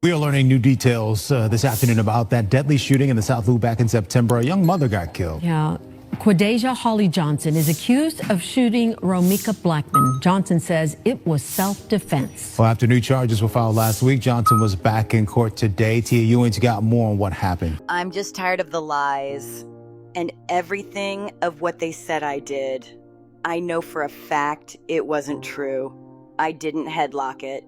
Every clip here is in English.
We are learning new details this afternoon about that deadly shooting in the South Loop back in September. A young mother got killed. Yeah. Quadeja Holly Johnson is accused of shooting Romeica Blackman. Johnson says it was self-defense. Well, after new charges were filed last week, Johnson was back in court today. Tia Ewing's got more on what happened. I'm just tired of the lies and everything of what they said I did. I know for a fact it wasn't true. I didn't headlock it.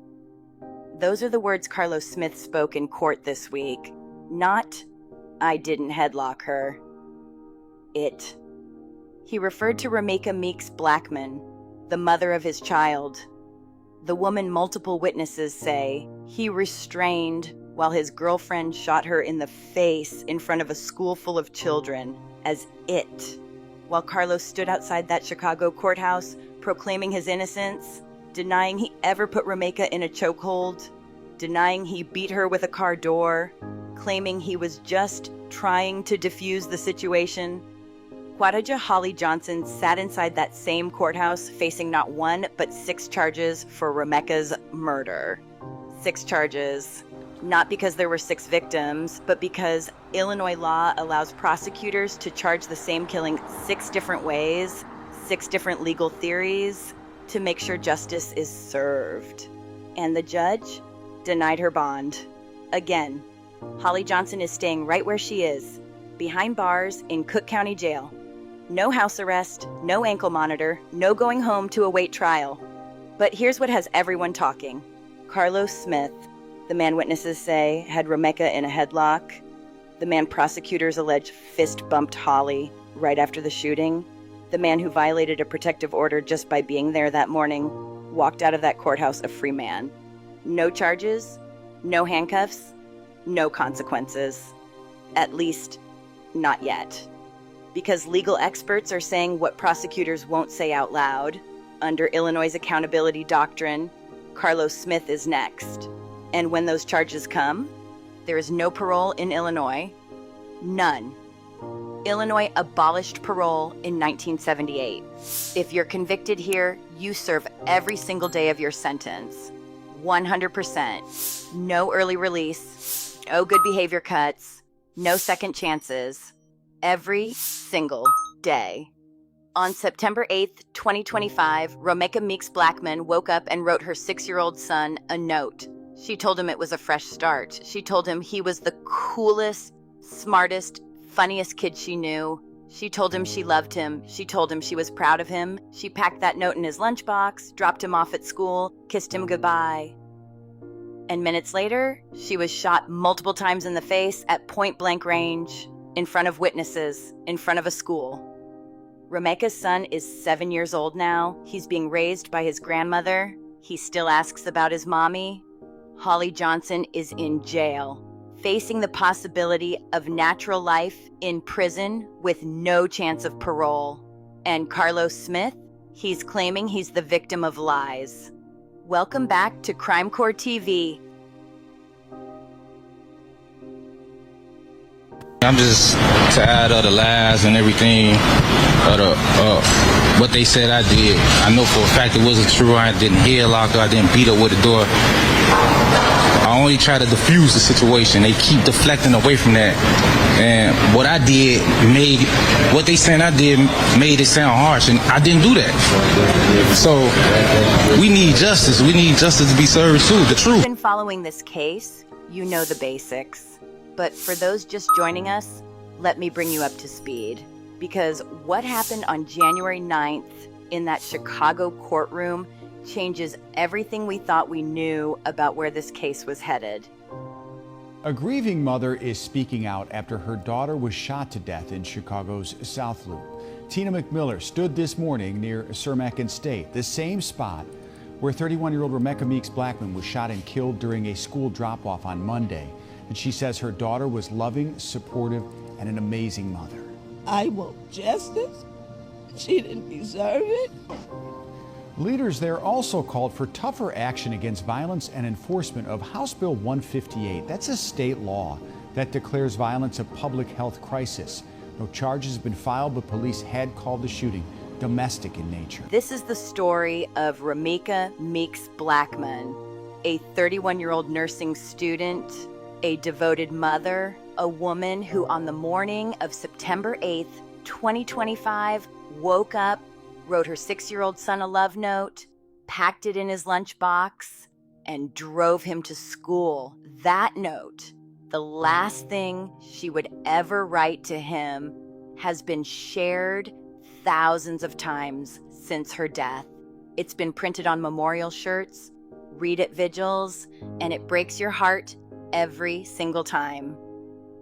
Those are the words Carlos Smith spoke in court this week. Not, I didn't headlock her. It. He referred to Romeica Meeks Blackman, the mother of his child. The woman multiple witnesses say he restrained while his girlfriend shot her in the face in front of a school full of children as it. While Carlos stood outside that Chicago courthouse proclaiming his innocence, denying he ever put Romeica in a chokehold, denying he beat her with a car door, claiming he was just trying to defuse the situation. Quadeja Holly Johnson sat inside that same courthouse facing not one but 6 charges for Romeica's murder. 6 charges, not because there were 6 victims, but because Illinois law allows prosecutors to charge the same killing 6 different ways, 6 different legal theories, to make sure justice is served. And the judge denied her bond. Again, Holly Johnson is staying right where she is, behind bars in Cook County Jail. No house arrest, no ankle monitor, no going home to await trial. But here's what has everyone talking. Carlos Smith, the man witnesses say had Romeica in a headlock, the man prosecutors allege fist-bumped Holly right after the shooting, the man who violated a protective order just by being there that morning, walked out of that courthouse a free man. No charges, no handcuffs, no consequences. At least, not yet. Because legal experts are saying what prosecutors won't say out loud. Under Illinois' accountability doctrine, Carlos Smith is next. And when those charges come, there is no parole in Illinois. None. Illinois abolished parole in 1978. If you're convicted here, you serve every single day of your sentence. 100%. No early release, no good behavior cuts, no second chances. Every single day. On September 8th, 2025, Romeica Meeks Blackman woke up and wrote her 6-year-old son a note. She told him it was a fresh start. She told him he was the coolest, smartest, funniest kid she knew. She told him she loved him. She told him she was proud of him. She packed that note in his lunchbox, dropped him off at school, kissed him goodbye. And minutes later, she was shot multiple times in the face at point-blank range, in front of witnesses, in front of a school. Romeica's son is 7 years old now. He's being raised by his grandmother. He still asks about his mommy. Holly Johnson is in jail, facing the possibility of natural life in prison with no chance of parole. And Carlos Smith, he's claiming he's the victim of lies. Welcome back to Crime Core TV. I'm just tired of the lies and everything, what they said I did. I know for a fact it wasn't true. I didn't headlock her. I didn't beat her with the door. I only try to diffuse the situation. They keep deflecting away from that. And what I did what they saying I did made it sound harsh, and I didn't do that. So we need justice. We need justice to be served too, the truth. Been following this case, you know the basics. But for those just joining us, let me bring you up to speed. Because what happened on January 9th in that Chicago courtroom changes everything we thought we knew about where this case was headed. A grieving mother is speaking out after her daughter was shot to death in Chicago's South Loop. Tina McMiller stood this morning near Cermak and State, the same spot where 31-year-old Romeica Meeks Blackman was shot and killed during a school drop-off on Monday. And she says her daughter was loving, supportive, and an amazing mother. I want justice. She didn't deserve it. Leaders there also called for tougher action against violence and enforcement of House Bill 158. That's a state law that declares violence a public health crisis. No charges have been filed, but police had called the shooting domestic in nature. This is the story of Romeica Meeks Blackman, a 31-year-old nursing student, a devoted mother, a woman who on the morning of September 8th, 2025, woke up, wrote her 6-year-old son a love note, packed it in his lunchbox, and drove him to school. That note, the last thing she would ever write to him, has been shared thousands of times since her death. It's been printed on memorial shirts, read at vigils, and it breaks your heart every single time.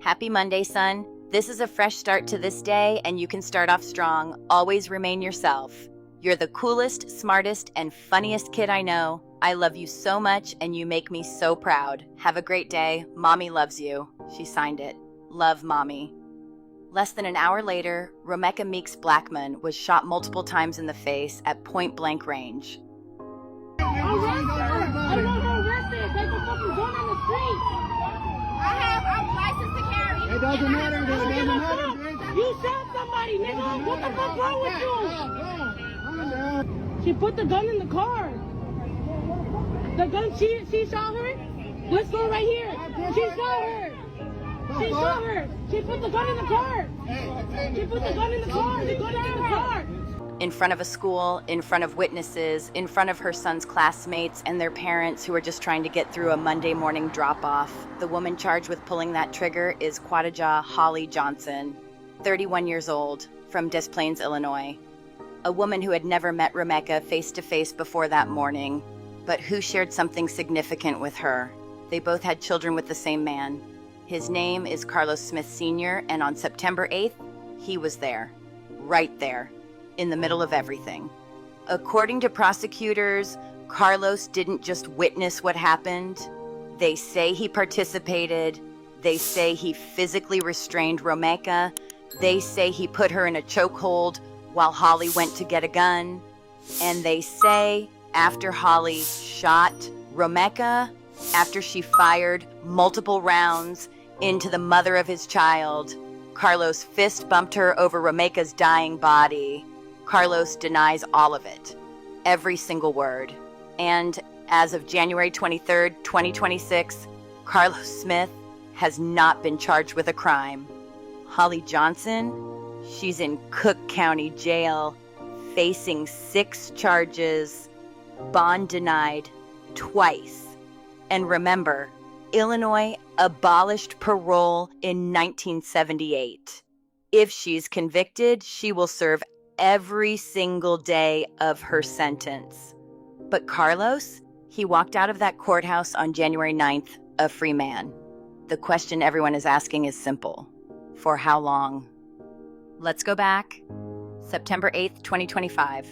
Happy Monday, son. This is a fresh start to this day, and you can start off strong. Always remain yourself. You're the coolest, smartest, and funniest kid I know. I love you so much, and you make me so proud. Have a great day. Mommy loves you. She signed it. Love, Mommy. Less than an hour later, Romeica Meeks Blackman was shot multiple times in the face at point-blank range. I want her arrested. There's a fucking gun on the street. I'm licensed to carry. It doesn't matter, dude. It doesn't matter, bitch. You shot somebody, nigga. What the fuck wrong with you? She put the gun in the car. The gun, she shot her? Let's go right here. She shot her. She shot her. She put the gun in the car. She put the gun in the car. The gun in the car. In front of a school, in front of witnesses, in front of her son's classmates and their parents who are just trying to get through a Monday morning drop-off. The woman charged with pulling that trigger is Quadaja Holly Johnson, 31 years old, from Des Plaines, Illinois. A woman who had never met Romeica face-to-face before that morning, but who shared something significant with her. They both had children with the same man. His name is Carlos Smith Sr., and on September 8th, he was there, right there, in the middle of everything. According to prosecutors, Carlos didn't just witness what happened. They say he participated. They say he physically restrained Romeica. They say he put her in a chokehold while Holly went to get a gun. And they say after Holly shot Romeica, after she fired multiple rounds into the mother of his child, Carlos fist bumped her over Romeica's dying body. Carlos denies all of it, every single word. And as of January 23rd, 2026, Carlos Smith has not been charged with a crime. Holly Johnson, she's in Cook County Jail, facing 6 charges, bond denied twice. And remember, Illinois abolished parole in 1978. If she's convicted, she will serve every single day of her sentence. But Carlos, he walked out of that courthouse on January 9th, a free man. The question everyone is asking is simple. For how long? Let's go back. September 8th, 2025.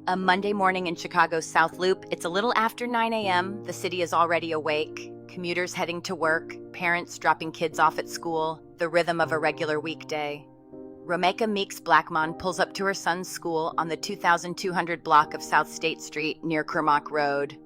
A Monday morning in Chicago's South Loop. It's a little after 9 a.m. The city is already awake. Commuters heading to work, parents dropping kids off at school, the rhythm of a regular weekday. Romeica Meeks Blackman pulls up to her son's school on the 2200 block of South State Street near Kermack Road.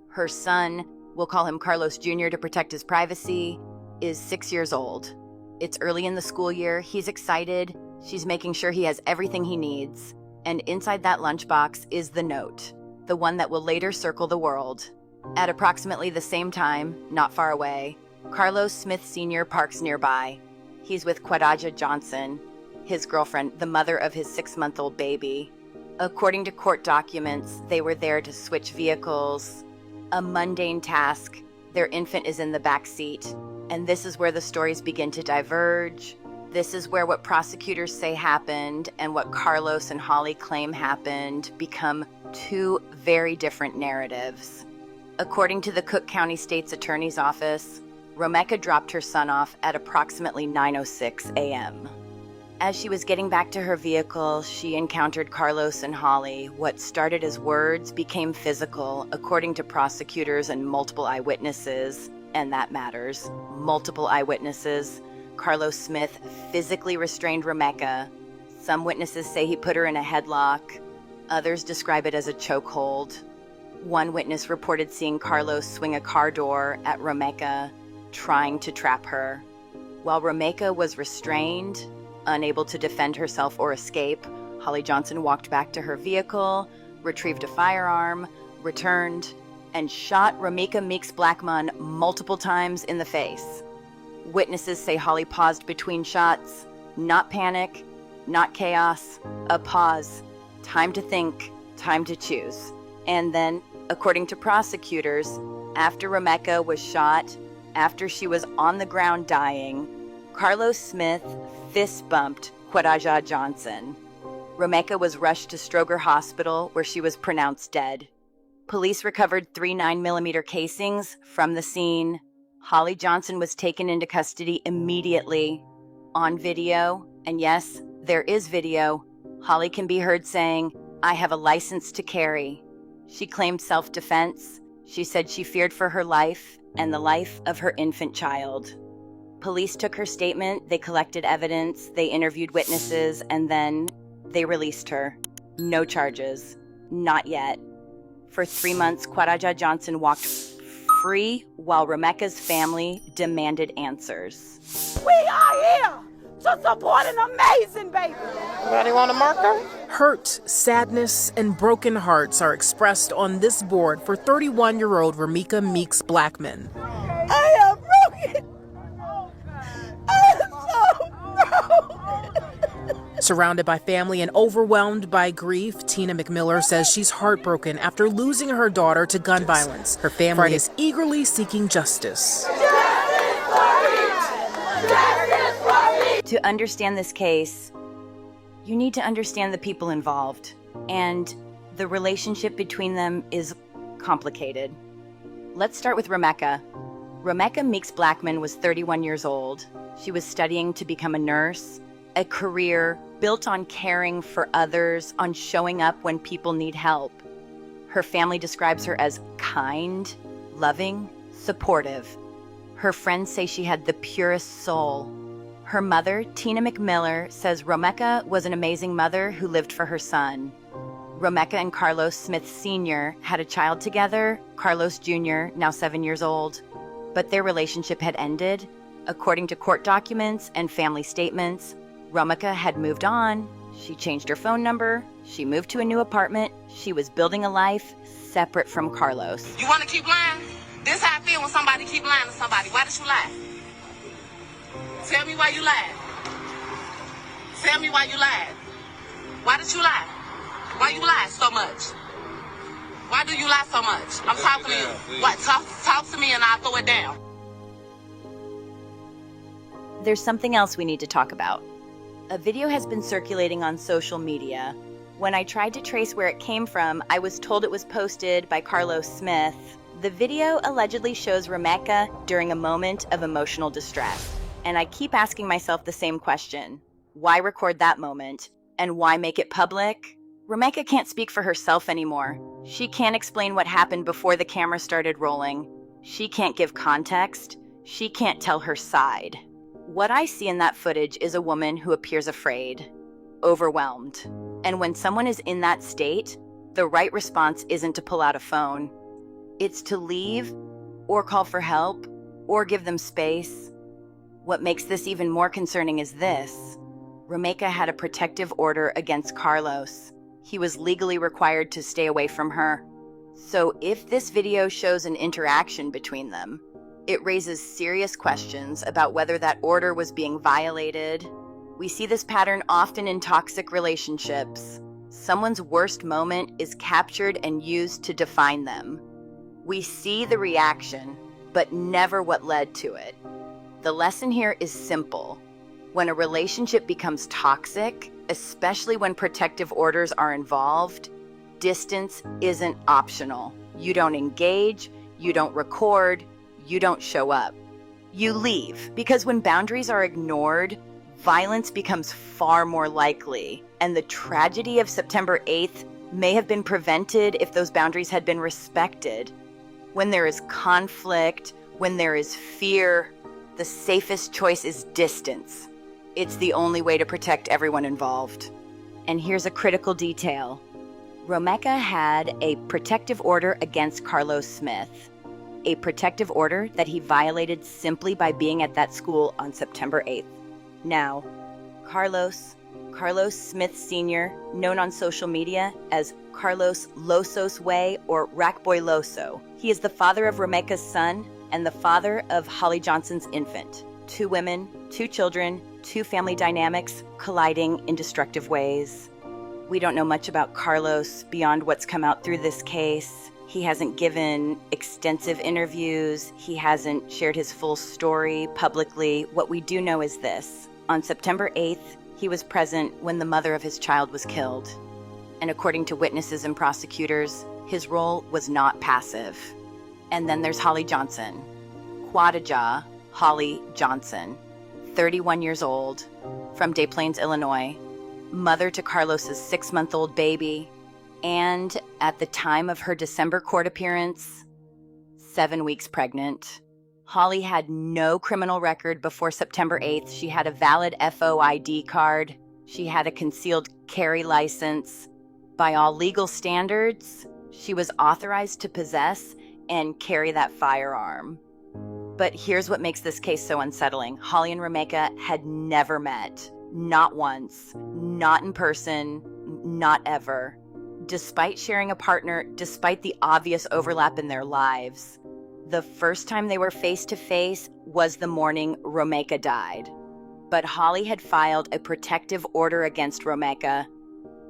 Her son, we'll call him Carlos Jr. to protect his privacy, is 6 years old. It's early in the school year. He's excited. She's making sure he has everything he needs. And inside that lunchbox is the note, the one that will later circle the world. At approximately the same time, not far away, Carlos Smith Sr. parks nearby. He's with Quadaja Johnson, his girlfriend, the mother of his 6-month-old baby. According to court documents, they were there to switch vehicles. A mundane task. Their infant is in the back seat. And this is where the stories begin to diverge. This is where what prosecutors say happened and what Carlos and Holly claim happened become 2 very different narratives. According to the Cook County State's Attorney's Office, Romeica dropped her son off at approximately 9:06 a.m. As she was getting back to her vehicle, she encountered Carlos and Holly. What started as words became physical, according to prosecutors and multiple eyewitnesses, and that matters. Multiple eyewitnesses. Carlos Smith physically restrained Romeica. Some witnesses say he put her in a headlock. Others describe it as a chokehold. One witness reported seeing Carlos swing a car door at Romeica, trying to trap her. While Romeica was restrained, unable to defend herself or escape, Holly Johnson walked back to her vehicle, retrieved a firearm, returned, and shot Romeica Meeks Blackman multiple times in the face. Witnesses say Holly paused between shots. Not panic, not chaos, a pause. Time to think, time to choose. And then, according to prosecutors, after Romeica was shot, after she was on the ground dying, Carlos Smith fist bumped Kwaraja Johnson. Romeica was rushed to Stroger Hospital, where she was pronounced dead. Police recovered 3 9mm casings from the scene. Holly Johnson was taken into custody immediately. On video, and yes, there is video, Holly can be heard saying, "I have a license to carry." She claimed self-defense. She said she feared for her life and the life of her infant child. Police took her statement, they collected evidence, they interviewed witnesses, and then they released her. No charges. Not yet. For 3 months, Kwaraja Johnson walked free while Romeica's family demanded answers. We are here to support an amazing baby. Anybody want a marker? Hurt, sadness, and broken hearts are expressed on this board for 31-year-old Romeica Meeks Blackman. I am broken. I am so broken. Surrounded by family and overwhelmed by grief, Tina McMiller says she's heartbroken after losing her daughter to gun violence. Her family is eagerly seeking justice. To understand this case, you need to understand the people involved, and the relationship between them is complicated. Let's start with Romeica. Romeica Meeks Blackman was 31 years old. She was studying to become a nurse, a career built on caring for others, on showing up when people need help. Her family describes her as kind, loving, supportive. Her friends say she had the purest soul. Her mother, Tina McMiller, says Romeica was an amazing mother who lived for her son. Romeica and Carlos Smith Sr. had a child together, Carlos Jr., now 7 years old, but their relationship had ended. According to court documents and family statements, Romeica had moved on. She changed her phone number. She moved to a new apartment. She was building a life separate from Carlos. You want to keep lying? This how I feel when somebody keep lying to somebody. Why did you lie? Tell me why you lied. Tell me why you lied. Why did you lie? Why you lie so much? Why do you lie so much? I'm talking to you. What? Talk to me and I'll throw it down. There's something else we need to talk about. A video has been circulating on social media. When I tried to trace where it came from, I was told it was posted by Carlos Smith. The video allegedly shows Romeica during a moment of emotional distress. And I keep asking myself the same question. Why record that moment? And why make it public? Romeica can't speak for herself anymore. She can't explain what happened before the camera started rolling. She can't give context. She can't tell her side. What I see in that footage is a woman who appears afraid, overwhelmed. And when someone is in that state, the right response isn't to pull out a phone. It's to leave, or call for help, or give them space. What makes this even more concerning is this. Romeica had a protective order against Carlos. He was legally required to stay away from her. So if this video shows an interaction between them, it raises serious questions about whether that order was being violated. We see this pattern often in toxic relationships. Someone's worst moment is captured and used to define them. We see the reaction, but never what led to it. The lesson here is simple. When a relationship becomes toxic, especially when protective orders are involved, distance isn't optional. You don't engage, you don't record, you don't show up. You leave, because when boundaries are ignored, violence becomes far more likely, and the tragedy of September 8th may have been prevented if those boundaries had been respected. When there is conflict, when there is fear, the safest choice is distance. It's the only way to protect everyone involved. And here's a critical detail. Romeica had a protective order against Carlos Smith, a protective order that he violated simply by being at that school on September 8th. Now, Carlos Carlos Smith Sr., known on social media as Carlos Losos Way or Rackboy Loso. He is the father of Romeica's son and the father of Holly Johnson's infant. 2 women, 2 children, 2 family dynamics colliding in destructive ways. We don't know much about Carlos beyond what's come out through this case. He hasn't given extensive interviews. He hasn't shared his full story publicly. What we do know is this. On September 8th, he was present when the mother of his child was killed. And according to witnesses and prosecutors, his role was not passive. And then there's Holly Johnson. Quadaja Holly Johnson, 31 years old, from Des Plaines, Illinois, mother to Carlos's 6-month-old baby, and at the time of her December court appearance, 7 weeks pregnant. Holly had no criminal record before September 8th. She had a valid FOID card. She had a concealed carry license. By all legal standards, she was authorized to possess and carry that firearm. But here's what makes this case so unsettling. Holly and Romeica had never met. Not once. Not in person. Not ever. Despite sharing a partner, despite the obvious overlap in their lives, the first time they were face-to-face was the morning Romeica died. But Holly had filed a protective order against Romeica.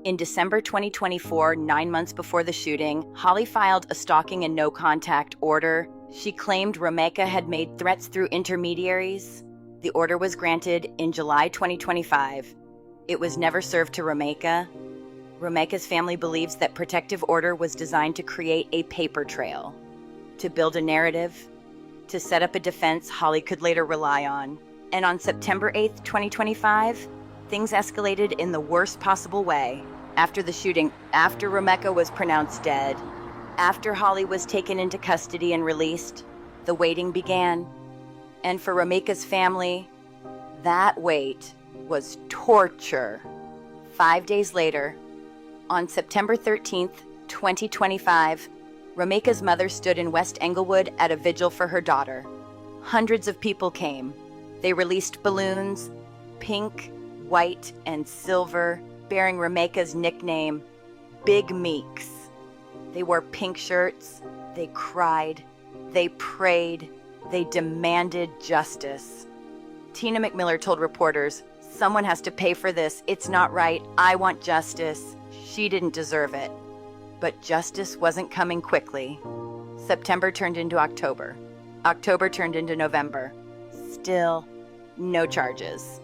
In December 2024, 9 months before the shooting, Holly filed a stalking and no-contact order. She claimed Romeica had made threats through intermediaries. The order was granted in July 2025. It was never served to Romeica. Romeica's family believes that protective order was designed to create a paper trail, to build a narrative, to set up a defense Holly could later rely on. And on September 8th, 2025, things escalated in the worst possible way. After the shooting, after Romeica was pronounced dead, after Holly was taken into custody and released, the waiting began. And for Romeica's family, that wait was torture. 5 days later, on September 13th, 2025, Romeica's mother stood in West Englewood at a vigil for her daughter. Hundreds of people came. They released balloons, pink, white, and silver, bearing Romeica's nickname, Big Meeks. They wore pink shirts, they cried, they prayed, they demanded justice. Tina McMiller told reporters, "Someone has to pay for this. It's not right. I want justice. She didn't deserve it." But justice wasn't coming quickly. September turned into October. October turned into November. Still, no charges.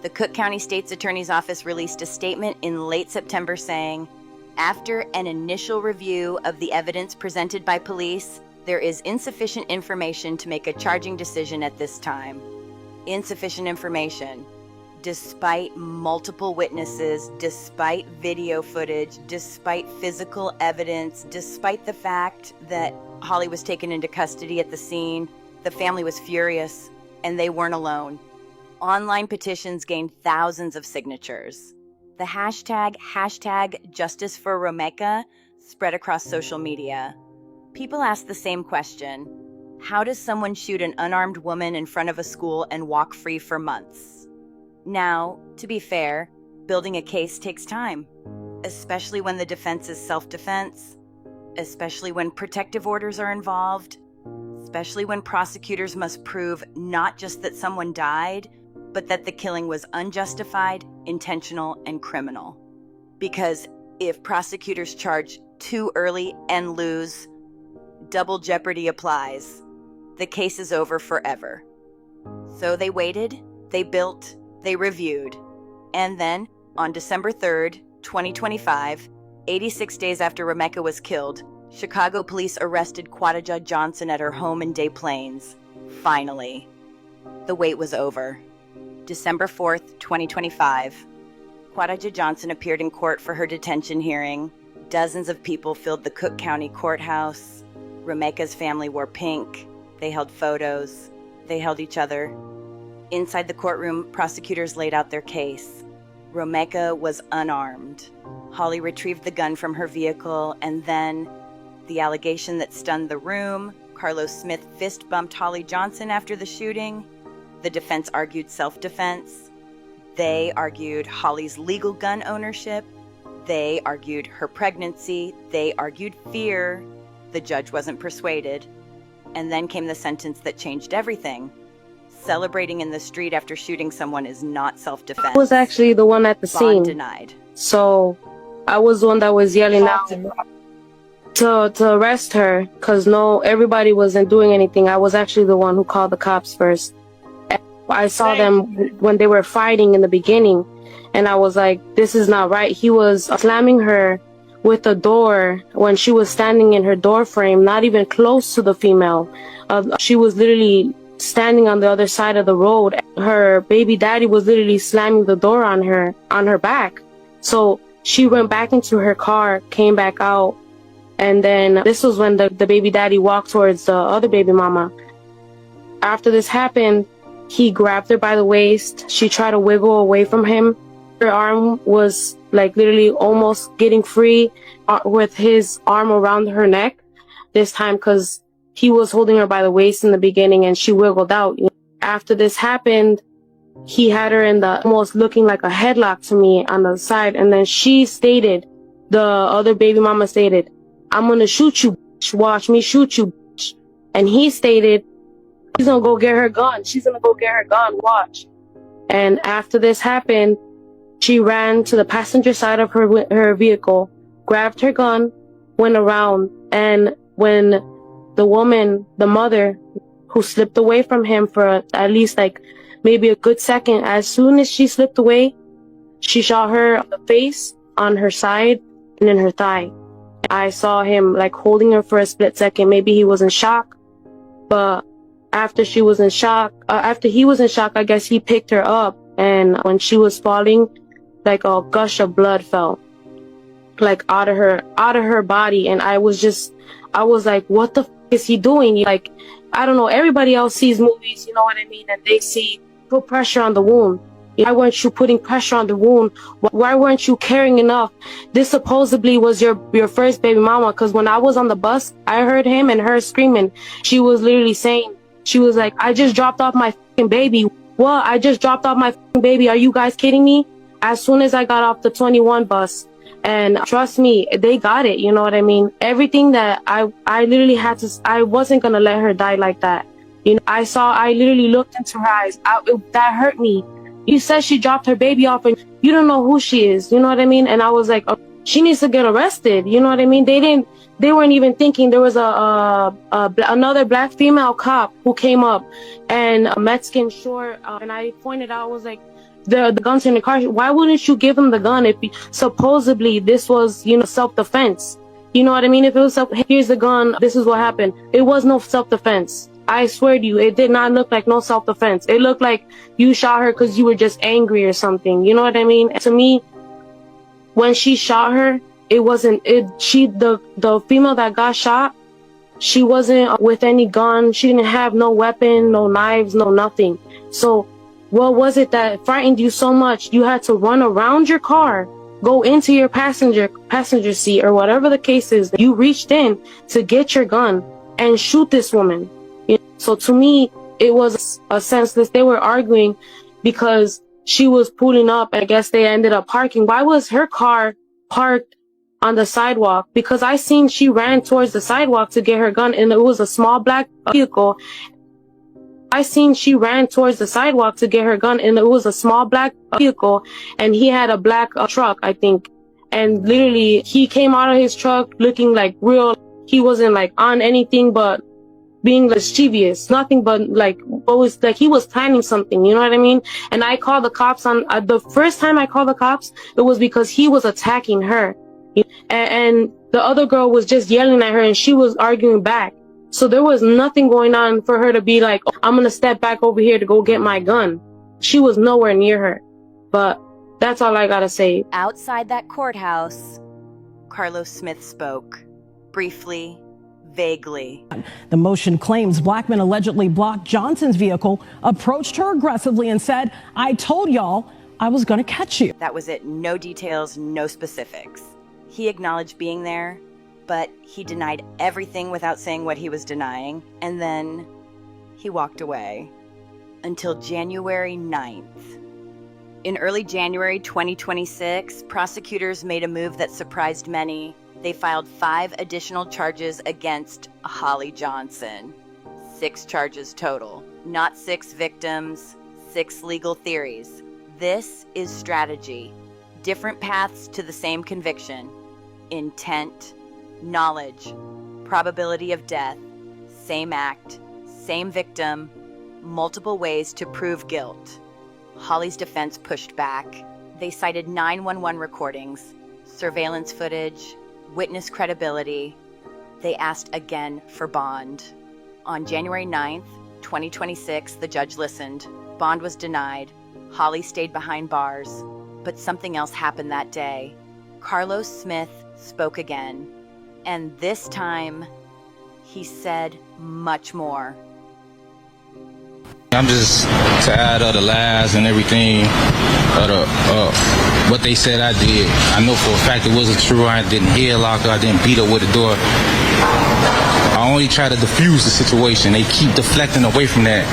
The Cook County State's Attorney's Office released a statement in late September saying, after an initial review of the evidence presented by police, there is insufficient information to make a charging decision at this time. Insufficient information. Despite multiple witnesses, despite video footage, despite physical evidence, despite the fact that Holly was taken into custody at the scene, the family was furious, and they weren't alone. Online petitions gained thousands of signatures. The hashtag Justice for Romeica spread across social media. People asked the same question. How does someone shoot an unarmed woman in front of a school and walk free for months? Now, to be fair, building a case takes time, especially when the defense is self-defense, especially when protective orders are involved, especially when prosecutors must prove not just that someone died, but that the killing was unjustified, intentional, and criminal. Because if prosecutors charge too early and lose, double jeopardy applies. The case is over forever. So they waited, they built, they reviewed. And then, on December 3rd, 2025, 86 days after Romeica was killed, Chicago police arrested Quadaja Johnson at her home in Des Plaines. Finally. The wait was over. December 4th, 2025. Quadaja Johnson appeared in court for her detention hearing. Dozens of people filled the Cook County courthouse. Romeica's family wore pink. They held photos. They held each other. Inside the courtroom, prosecutors laid out their case. Romeica was unarmed. Holly retrieved the gun from her vehicle, and then the allegation that stunned the room, Carlos Smith fist-bumped Holly Johnson after the shooting. The defense argued self-defense. They argued Holly's legal gun ownership. They argued her pregnancy. They argued fear. The judge wasn't persuaded. And then came the sentence that changed everything. Celebrating in the street after shooting someone is not self-defense. I was actually the one at the scene. Bond denied. So I was the one that was yelling out to arrest her, because everybody wasn't doing anything. I was actually the one who called the cops first. I saw them when they were fighting in the beginning, and I was like, this is not right. He was slamming her with the door when she was standing in her door frame, not even close to the female. She was literally standing on the other side of the road. Her baby daddy was literally slamming the door on her back. So she went back into her car, came back out, and then this was when the baby daddy walked towards the other baby mama. After this happened, he grabbed her by the waist. She tried to wiggle away from him. Her arm was like literally almost getting free with his arm around her neck this time, because he was holding her by the waist in the beginning and she wiggled out. After this happened, he had her in the almost looking like a headlock to me on the side. And then she stated, the other baby mama stated, "I'm going to shoot you, bitch. Watch me shoot you, bitch." And he stated, "She's going to go get her gun. She's going to go get her gun. Watch." And after this happened, she ran to the passenger side of her vehicle, grabbed her gun, went around. And when the woman, the mother, who slipped away from him for at least like maybe a good second, as soon as she slipped away, she shot her on the face, on her side, and in her thigh. I saw him like holding her for a split second. Maybe he was in shock, but after he was in shock, I guess he picked her up, and when she was falling, like a gush of blood fell like out of her body. And I was like, what the f is he doing? Like, I don't know, everybody else sees movies, you know what I mean, and they see put pressure on the wound. Why weren't you putting pressure on the wound? Why weren't you caring enough? This supposedly was your first baby mama, because when I was on the bus, I heard him and her screaming. She was literally saying, she was like, "I just dropped off my f***ing baby." What? I just dropped off my f***ing baby. Are you guys kidding me? As soon as I got off the 21 bus, and trust me, they got it. You know what I mean? Everything that I literally had to, I wasn't going to let her die like that. You know, I literally looked into her eyes. That hurt me. You said she dropped her baby off and you don't know who she is. You know what I mean? And I was like, oh, she needs to get arrested. You know what I mean? They weren't even thinking. There was another black female cop who came up, and a Mexican short, and I pointed out, I was like, the gun's in the car. Why wouldn't you give him the gun if supposedly this was, self-defense? You know what I mean? If it was here's the gun, this is what happened. It was no self-defense. I swear to you, it did not look like no self-defense. It looked like you shot her because you were just angry or something. You know what I mean? And to me, when she shot her, it wasn't the female that got shot, she wasn't with any gun. She didn't have no weapon, no knives, no nothing. So what was it that frightened you so much? You had to run around your car, go into your passenger seat, or whatever the case is. You reached in to get your gun and shoot this woman. So to me, it was a senseless. They were arguing because she was pulling up. I guess they ended up parking. Why was her car parked on the sidewalk? Because I seen she ran towards the sidewalk to get her gun, and it was a small black vehicle. I seen she ran towards the sidewalk to get her gun, and it was a small black vehicle, and he had a black truck, I think. And literally, he came out of his truck looking like real. He wasn't like on anything but being mischievous, nothing but like, always like he was planning something, you know what I mean? And I called the cops on, the first time I called the cops, it was because he was attacking her. And the other girl was just yelling at her, and she was arguing back. So there was nothing going on for her to be like, oh, I'm going to step back over here to go get my gun. She was nowhere near her. But that's all I got to say. Outside that courthouse, Carlos Smith spoke, briefly, vaguely. The motion claims Blackman allegedly blocked Johnson's vehicle, approached her aggressively, and said, "I told y'all I was going to catch you." That was it. No details, no specifics. He acknowledged being there, but he denied everything without saying what he was denying, and then he walked away until January 9th. In early January 2026, prosecutors made a move that surprised many. They filed 5 additional charges against Holly Johnson. 6 charges total, not 6 victims, 6 legal theories. This is strategy. Different paths to the same conviction. Intent, knowledge, probability of death, same act, same victim, multiple ways to prove guilt. Holly's defense pushed back. They cited 911 recordings, surveillance footage, witness credibility. They asked again for bond. On January 9th, 2026, the judge listened. Bond was denied. Holly stayed behind bars. But something else happened that day. Carlos Smith spoke again. And this time, he said much more. I'm just tired of the lies and everything, what they said I did. I know for a fact it wasn't true. I didn't hear locker. I didn't beat up with the door. I only try to diffuse the situation. They keep deflecting away from that.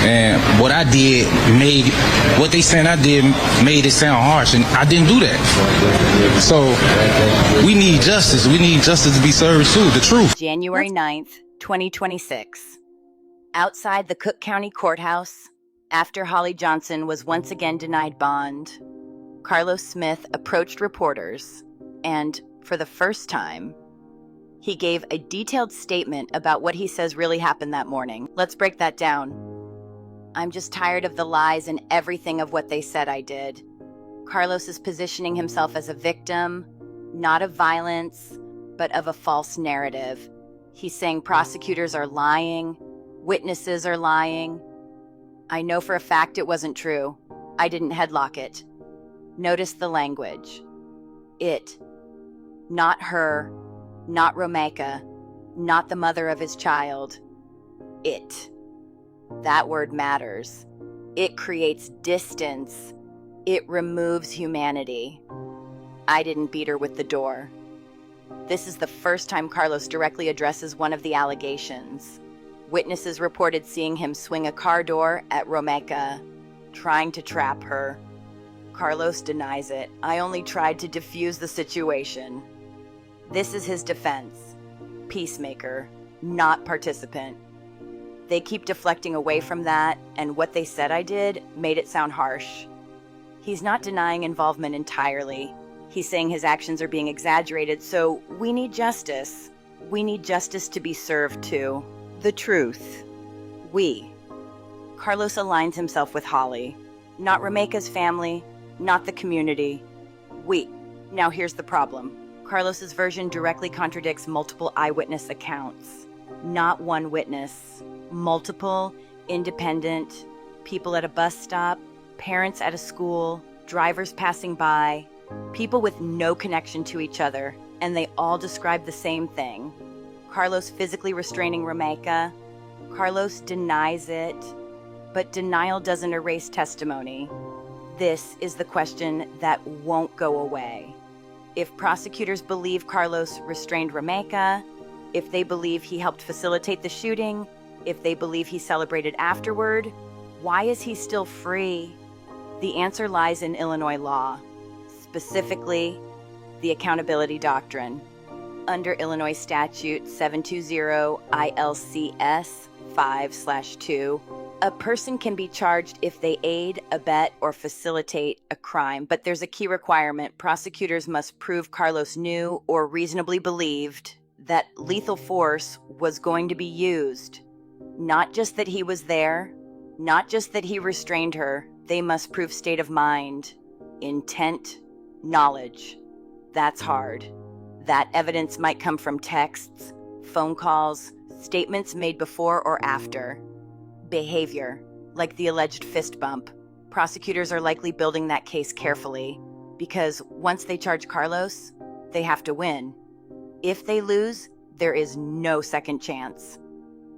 And what I did what they said I did made it sound harsh, and I didn't do that. So we need justice. We need justice to be served too, the truth. January 9th, 2026. Outside the Cook County Courthouse, after Holly Johnson was once again denied bond, Carlos Smith approached reporters, and for the first time, he gave a detailed statement about what he says really happened that morning. Let's break that down. I'm just tired of the lies and everything of what they said I did. Carlos is positioning himself as a victim, not of violence, but of a false narrative. He's saying prosecutors are lying, witnesses are lying. I know for a fact it wasn't true. I didn't headlock it. Notice the language. It. Not her. Not Romeica. Not the mother of his child. It. That word matters. It creates distance. It removes humanity. I didn't beat her with the door. This is the first time Carlos directly addresses one of the allegations. Witnesses reported seeing him swing a car door at Romeica, trying to trap her. Carlos denies it. I only tried to defuse the situation. This is his defense. Peacemaker, not participant. They keep deflecting away from that, and what they said I did made it sound harsh. He's not denying involvement entirely. He's saying his actions are being exaggerated, so we need justice. We need justice to be served too. The truth. We. Carlos aligns himself with Holly. Not Romeica's family, not the community. We. Now here's the problem. Carlos's version directly contradicts multiple eyewitness accounts. Not one witness. Multiple, independent, people at a bus stop, parents at a school, drivers passing by, people with no connection to each other, and they all describe the same thing. Carlos physically restraining Romeica. Carlos denies it, but denial doesn't erase testimony. This is the question that won't go away. If prosecutors believe Carlos restrained Romeica, if they believe he helped facilitate the shooting, if they believe he celebrated afterward, why is he still free? The answer lies in Illinois law, specifically the accountability doctrine. Under Illinois statute 720 ILCS 5/2, a person can be charged if they aid, abet, or facilitate a crime, but there's a key requirement. Prosecutors must prove Carlos knew or reasonably believed that lethal force was going to be used. Not just that he was there, not just that he restrained her, they must prove state of mind, intent, knowledge. That's hard. That evidence might come from texts, phone calls, statements made before or after. Behavior, like the alleged fist bump. Prosecutors are likely building that case carefully, because once they charge Carlos, they have to win. If they lose, there is no second chance.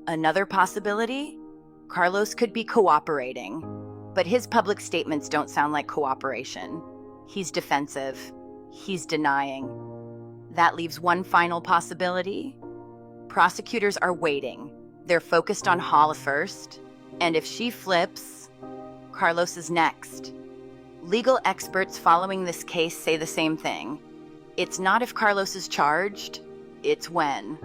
Another possibility? Carlos could be cooperating, but his public statements don't sound like cooperation. He's defensive. He's denying. That leaves one final possibility. Prosecutors are waiting. They're focused on Holly first, and if she flips, Carlos is next. Legal experts following this case say the same thing. It's not if Carlos is charged, it's when.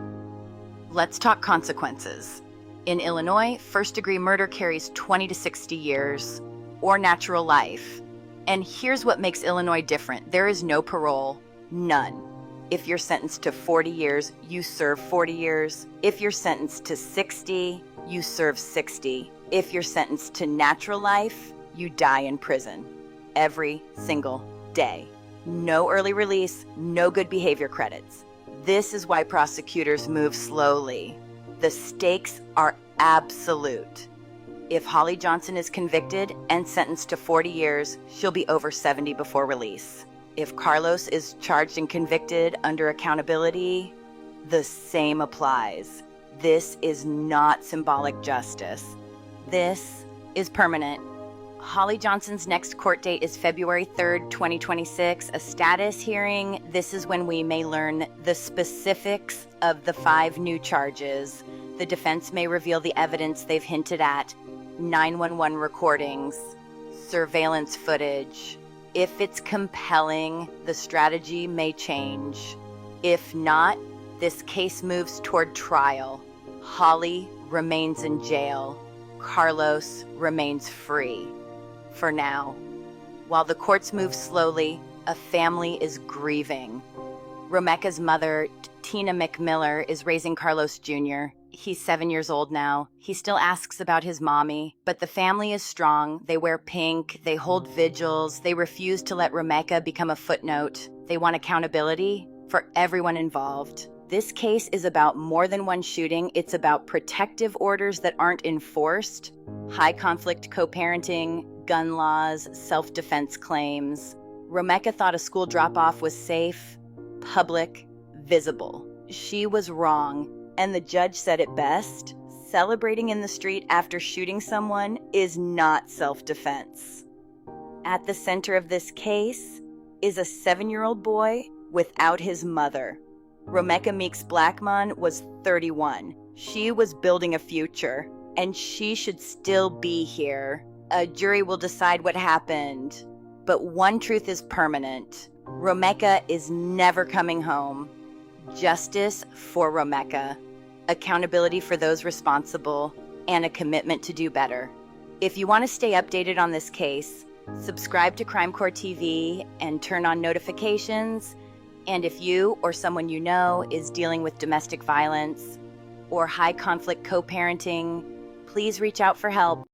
Let's talk consequences. In Illinois, first-degree murder carries 20 to 60 years, or natural life. And here's what makes Illinois different. There is no parole, none. If you're sentenced to 40 years, you serve 40 years. If you're sentenced to 60, you serve 60. If you're sentenced to natural life, you die in prison. Every single day. No early release, no good behavior credits. This is why prosecutors move slowly. The stakes are absolute. If Holly Johnson is convicted and sentenced to 40 years, she'll be over 70 before release. If Carlos is charged and convicted under accountability, the same applies. This is not symbolic justice. This is permanent. Holly Johnson's next court date is February 3rd, 2026, a status hearing. This is when we may learn the specifics of the 5 new charges. The defense may reveal the evidence they've hinted at, 911 recordings, surveillance footage. If it's compelling, the strategy may change. If not, this case moves toward trial. Holly remains in jail. Carlos remains free. For now. While the courts move slowly, a family is grieving. Romeica's mother, Tina McMiller, is raising Carlos Jr. He's 7 years old now. He still asks about his mommy, but the family is strong. They wear pink, they hold vigils, they refuse to let Romeica become a footnote. They want accountability for everyone involved. This case is about more than one shooting. It's about protective orders that aren't enforced, high conflict co-parenting, gun laws, self-defense claims. Romeica thought a school drop-off was safe, public, visible. She was wrong, and the judge said it best. Celebrating in the street after shooting someone is not self-defense. At the center of this case is a 7-year-old boy without his mother. Romeica Meeks Blackman was 31. She was building a future, and she should still be here. A jury will decide what happened, but one truth is permanent. Romeica is never coming home. Justice for Romeica, accountability for those responsible, and a commitment to do better. If you want to stay updated on this case, subscribe to Crime Core TV and turn on notifications. And if you or someone you know is dealing with domestic violence or high conflict co-parenting, please reach out for help.